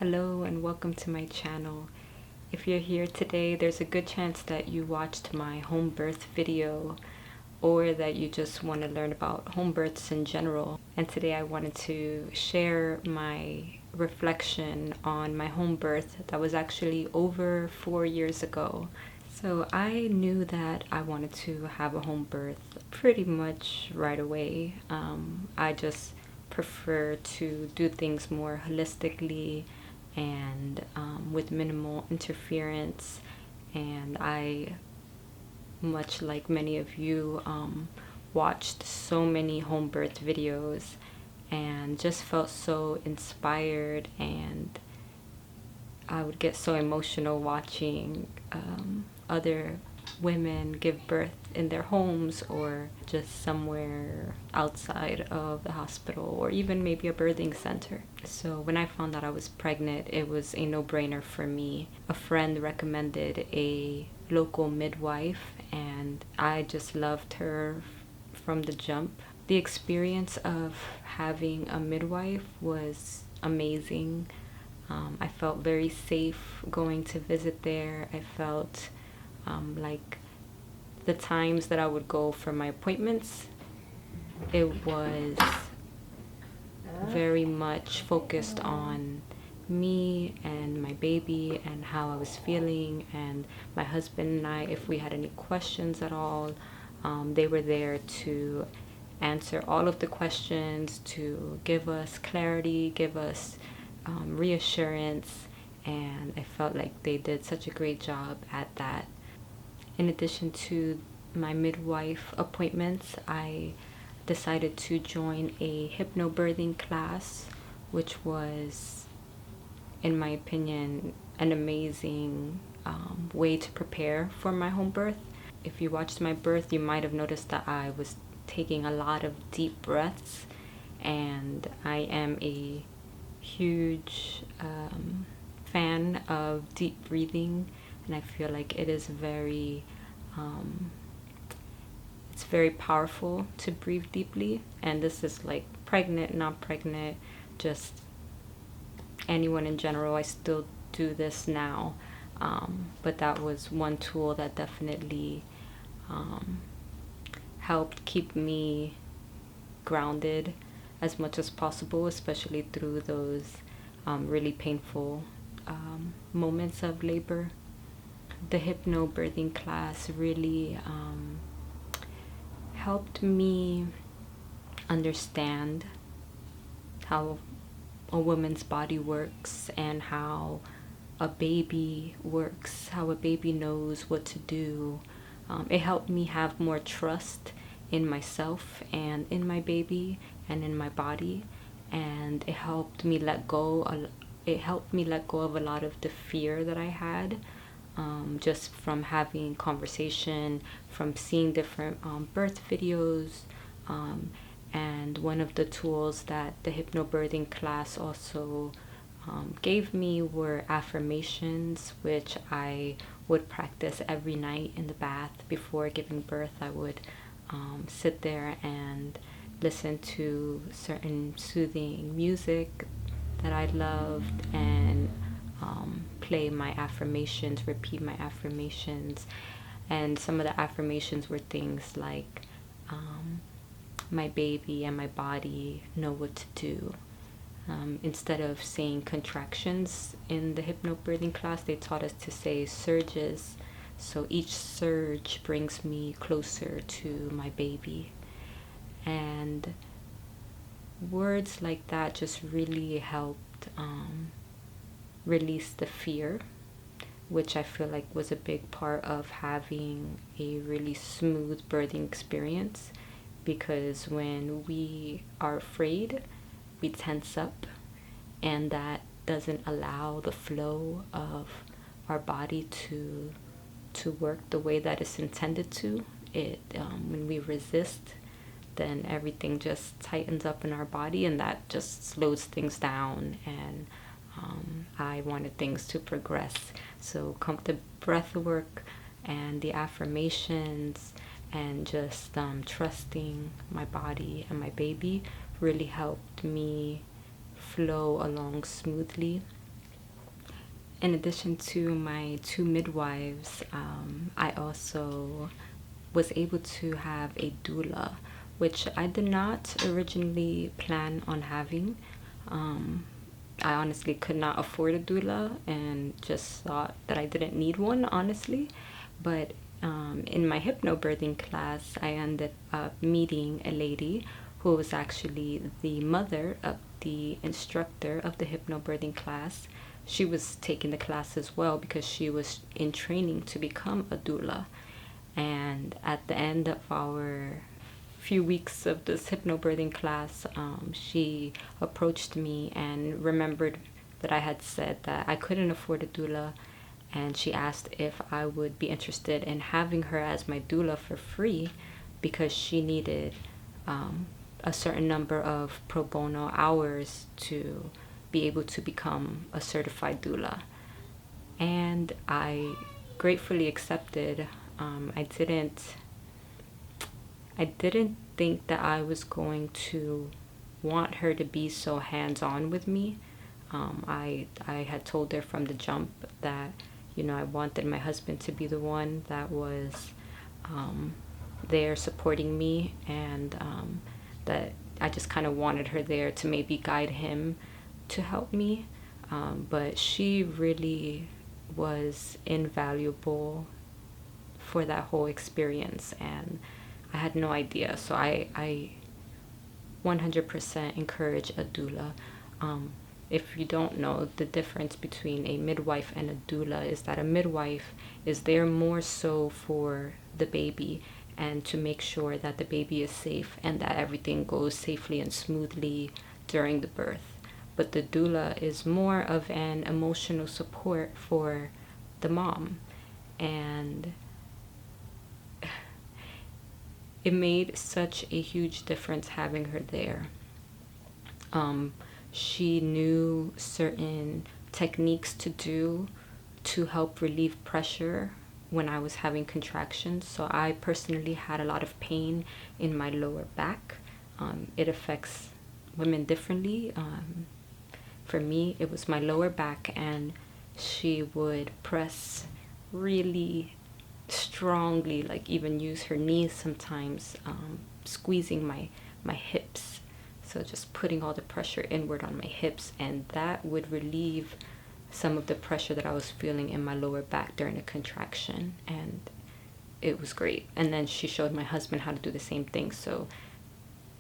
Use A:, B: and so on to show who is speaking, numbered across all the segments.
A: Hello and welcome to my channel. If you're here today, there's a good chance that you watched my home birth video or that you just want to learn about home births in general. And today I wanted to share my reflection on my home birth that was actually over 4 years ago. So I knew that I wanted to have a home birth pretty much right away. I just prefer to do things more holistically and with minimal interference. And I, much like many of you, watched so many home birth videos and just felt so inspired, and I would get so emotional watching other women give birth in their homes or just somewhere outside of the hospital or even maybe a birthing center. So when I found out I was pregnant, it was a no-brainer for me. A friend recommended a local midwife and I just loved her from the jump. The experience of having a midwife was amazing. I felt very safe going to visit there. I felt like the times that I would go for my appointments, it was very much focused on me and my baby and how I was feeling, and my husband and I, if we had any questions at all, they were there to answer all of the questions, to give us clarity, give us reassurance, and I felt like they did such a great job at that. In addition to my midwife appointments, I decided to join a Hypno Birthing class, which was, in my opinion, an amazing way to prepare for my home birth. If you watched my birth, you might have noticed that I was taking a lot of deep breaths, and I am a huge fan of deep breathing, and I feel like it is it's very powerful to breathe deeply. And this is like pregnant, not pregnant, just anyone in general. I still do this now, but that was one tool that definitely helped keep me grounded as much as possible, especially through those really painful moments of labor. The Hypno Birthing class really helped me understand how a woman's body works and how a baby works, how a baby knows what to do. It helped me have more trust in myself and in my baby and in my body, and it helped me let go of a lot of the fear that I had, just from having conversation, from seeing different birth videos. And one of the tools that the hypnobirthing class also gave me were affirmations, which I would practice every night in the bath before giving birth. I would sit there and listen to certain soothing music that I loved and play my affirmations, repeat my affirmations. And some of the affirmations were things like, my baby and my body know what to do. Instead of saying contractions in the hypnobirthing class, they taught us to say surges. So each surge brings me closer to my baby. And words like that just really helped release the fear, which I feel like was a big part of having a really smooth birthing experience. Because when we are afraid, we tense up, and that doesn't allow the flow of our body to work the way that it's intended to. When we resist, then everything just tightens up in our body, and that just slows things down. And I wanted things to progress. So the breath work and the affirmations and just trusting my body and my baby really helped me flow along smoothly. In addition to my 2 midwives, I also was able to have a doula, which I did not originally plan on having. I honestly could not afford a doula and just thought that I didn't need one, honestly. But in my hypnobirthing class, I ended up meeting a lady who was actually the mother of the instructor of the hypnobirthing class. She was taking the class as well because she was in training to become a doula. And at the end of our few weeks of this hypnobirthing class, she approached me and remembered that I had said that I couldn't afford a doula, and she asked if I would be interested in having her as my doula for free because she needed a certain number of pro bono hours to be able to become a certified doula. And I gratefully accepted. I didn't think that I was going to want her to be so hands-on with me. I had told her from the jump that, I wanted my husband to be the one that was there supporting me, and that I just kind of wanted her there to maybe guide him to help me. But she really was invaluable for that whole experience, and I had no idea. So I 100% encourage a doula. If you don't know, the difference between a midwife and a doula is that a midwife is there more so for the baby and to make sure that the baby is safe and that everything goes safely and smoothly during the birth. But the doula is more of an emotional support for the mom. And it made such a huge difference having her there. She knew certain techniques to do to help relieve pressure when I was having contractions. So I personally had a lot of pain in my lower back. It affects women differently. For me, it was my lower back, and she would press really strongly, like even use her knees sometimes, squeezing my hips. So just putting all the pressure inward on my hips, and that would relieve some of the pressure that I was feeling in my lower back during a contraction, and it was great. And then she showed my husband how to do the same thing, so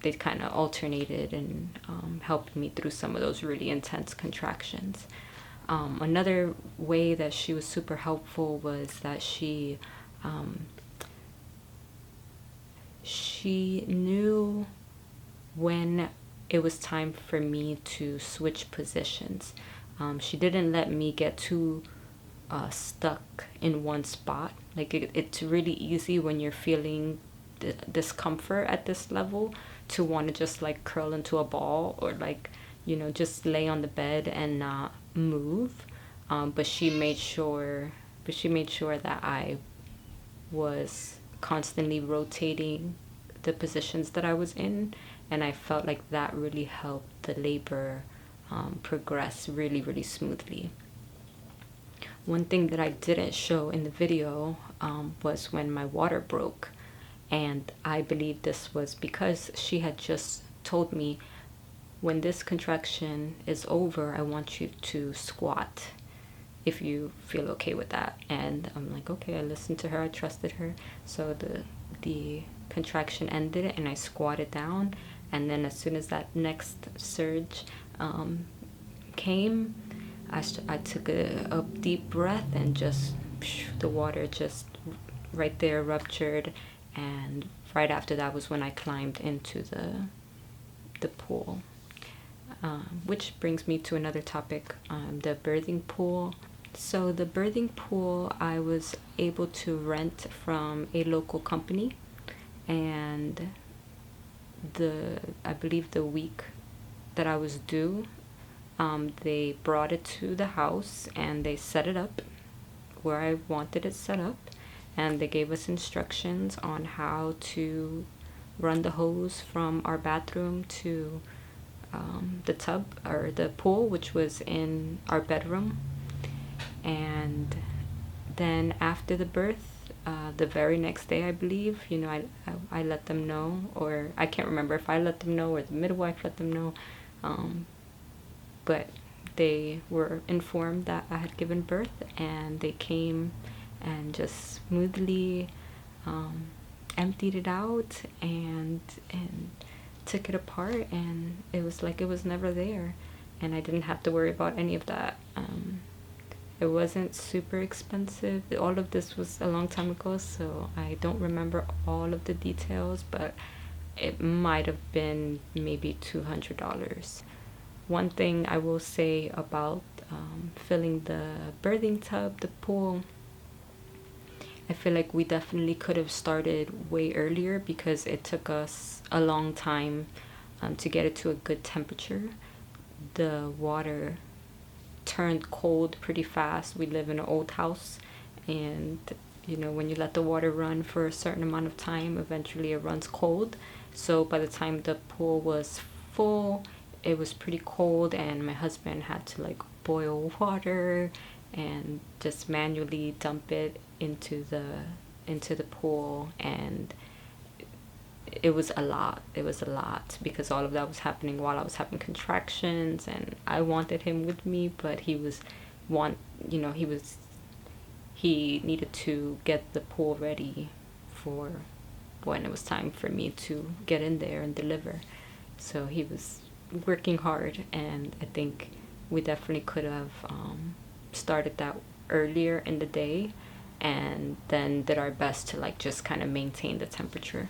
A: they kind of alternated and helped me through some of those really intense contractions. Another way that she was super helpful was that she knew when it was time for me to switch positions. She didn't let me get too stuck in one spot. Like it's really easy when you're feeling discomfort at this level to want to just like curl into a ball or like, just lay on the bed and not move. But she made sure that I was constantly rotating the positions that I was in, and I felt like that really helped the labor progress really, really smoothly. One thing that I didn't show in the video was when my water broke, and I believe this was because she had just told me, when this contraction is over, I want you to squat if you feel okay with that. And I'm like, okay. I listened to her, I trusted her. So the contraction ended and I squatted down, and then as soon as that next surge came, I took a deep breath, and just the water just right there ruptured, and right after that was when I climbed into the pool. Which brings me to another topic, the birthing pool. So the birthing pool I was able to rent from a local company, and I believe the week that I was due, they brought it to the house and they set it up where I wanted it set up, and they gave us instructions on how to run the hose from our bathroom to the tub or the pool, which was in our bedroom. And then after the birth, the very next day, I believe, you know, I let them know, or I can't remember if I let them know or the midwife let them know, but they were informed that I had given birth, and they came and just smoothly emptied it out and took it apart, and it was like it was never there, and I didn't have to worry about any of that. It wasn't super expensive. All of this was a long time ago, so I don't remember all of the details, but it might have been maybe $200. One thing I will say about filling the birthing tub, the pool, I feel like we definitely could have started way earlier, because it took us a long time to get it to a good temperature. The water turned cold pretty fast. We live in an old house, and you know, when you let the water run for a certain amount of time, eventually it runs cold. So by the time the pool was full, it was pretty cold, and my husband had to like boil water and just manually dump it into the pool, and it was a lot. It was a lot, because all of that was happening while I was having contractions, and I wanted him with me, but he needed to get the pool ready for when it was time for me to get in there and deliver. So he was working hard, and I think we definitely could have started that earlier in the day, and then did our best to like just kind of maintain the temperature.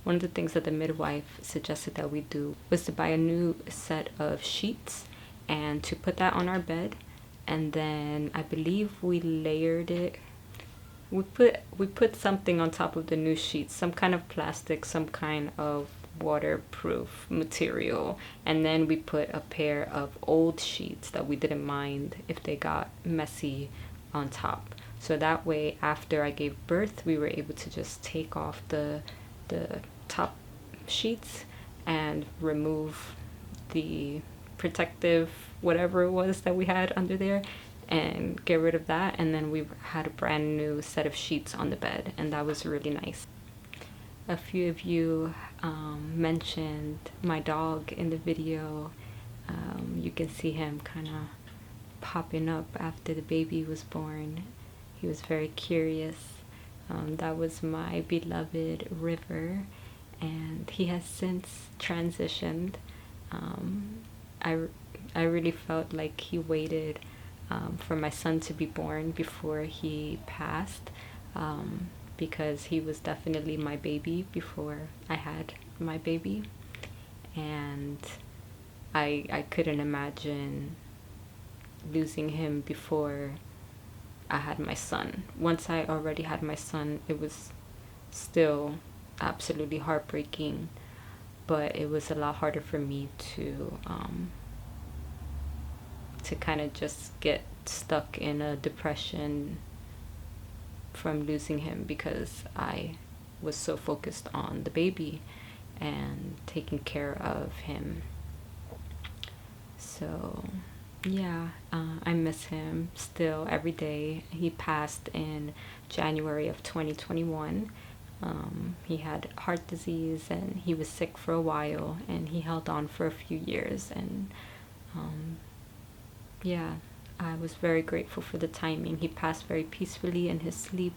A: One of the things that the midwife suggested that we do was to buy a new set of sheets and to put that on our bed, and then I believe we layered it. We put something on top of the new sheets, some kind of plastic, some kind of waterproof material, and then we put a pair of old sheets that we didn't mind if they got messy on top. So that way, after I gave birth, we were able to just take off the top sheets and remove the protective whatever it was that we had under there, and get rid of that, and then we had a brand new set of sheets on the bed, and that was really nice. A few of you mentioned my dog in the video. You can see him kind of popping up after the baby was born. He was very curious. That was my beloved River, and he has since transitioned. I really felt like he waited for my son to be born before he passed, because he was definitely my baby before I had my baby, and I couldn't imagine losing him before I had my son. Once I already had my son, it was still absolutely heartbreaking, but it was a lot harder for me to kind of just get stuck in a depression from losing him, because I was so focused on the baby and taking care of him. So yeah, I miss him still every day. He passed in January of 2021. He had heart disease, and he was sick for a while, and he held on for a few years, and yeah, I was very grateful for the timing. He passed very peacefully in his sleep,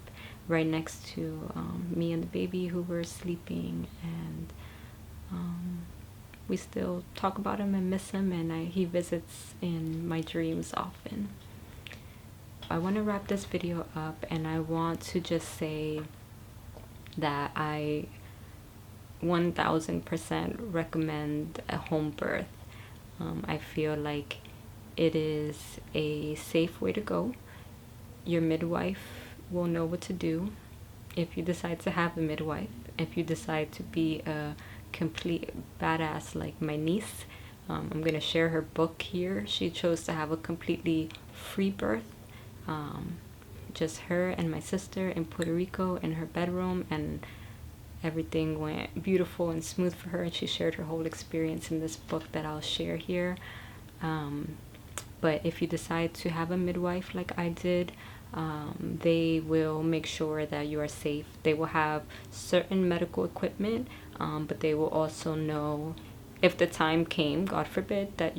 A: right next to me and the baby who were sleeping, and we still talk about him and miss him, and he visits in my dreams often. I want to wrap this video up, and I want to just say that I 1000% recommend a home birth. I feel like it is a safe way to go. Your midwife will know what to do if you decide to have a midwife. If you decide to be a complete badass like my niece, I'm going to share her book here. She chose to have a completely free birth, just her and my sister in Puerto Rico in her bedroom, and everything went beautiful and smooth for her, and she shared her whole experience in this book that I'll share here. But if you decide to have a midwife like I did, they will make sure that you are safe. They will have certain medical equipment, but they will also know if the time came, God forbid, that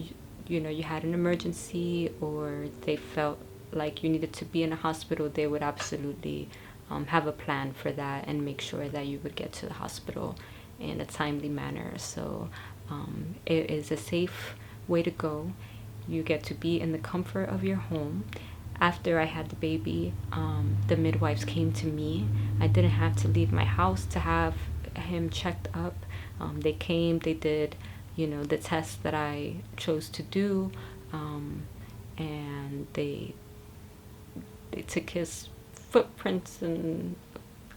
A: you had an emergency or they felt like you needed to be in a hospital. They would absolutely have a plan for that and make sure that you would get to the hospital in a timely manner. So it is a safe way to go. You get to be in the comfort of your home. After I had the baby, the midwives came to me. I didn't have to leave my house to have him checked up. They came, they did, the tests that I chose to do, and they took his footprints and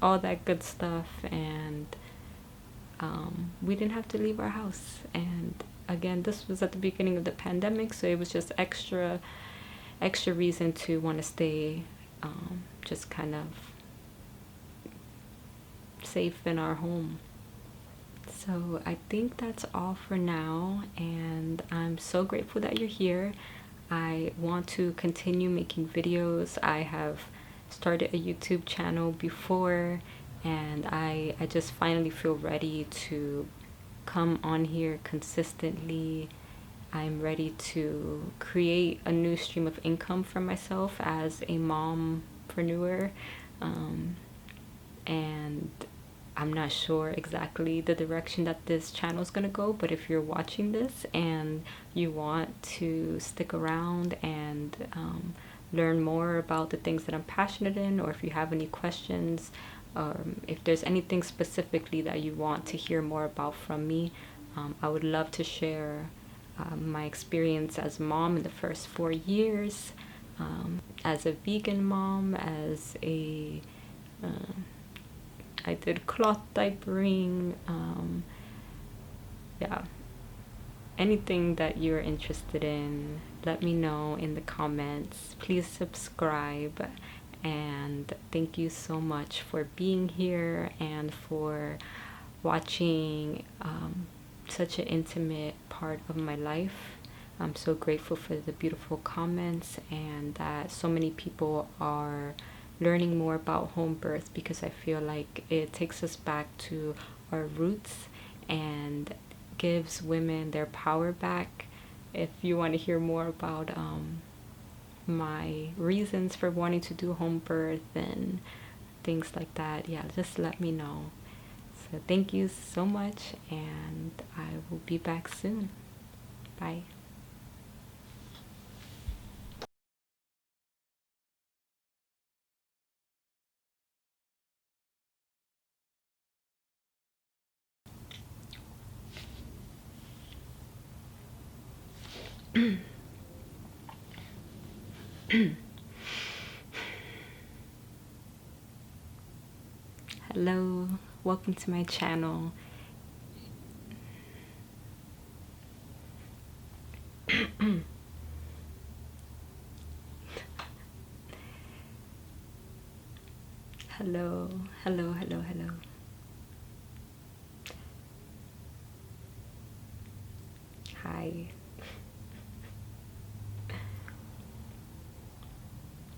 A: all that good stuff, and we didn't have to leave our house. And again, this was at the beginning of the pandemic, so it was just extra reason to want to stay just kind of safe in our home. So I think that's all for now, and I'm so grateful that you're here. I want to continue making videos. I have started a YouTube channel before, and I just finally feel ready to come on here consistently. I'm ready to create a new stream of income for myself as a mompreneur, and I'm not sure exactly the direction that this channel is going to go, but if you're watching this and you want to stick around and learn more about the things that I'm passionate in, or if you have any questions, if there's anything specifically that you want to hear more about from me, I would love to share my experience as a mom in the first 4 years, as a vegan mom, as a I did cloth diapering, yeah, anything that you're interested in, let me know in the comments. Please subscribe, and thank you so much for being here and for watching such an intimate part of my life. I'm so grateful for the beautiful comments and that so many people are learning more about home birth, because I feel like it takes us back to our roots and gives women their power back. If you want to hear more about my reasons for wanting to do home birth and things like that, yeah, just let me know. So thank you so much, and I will be back soon. Bye. Hello, welcome to my channel. Hello, hello, hello, hello. Hi.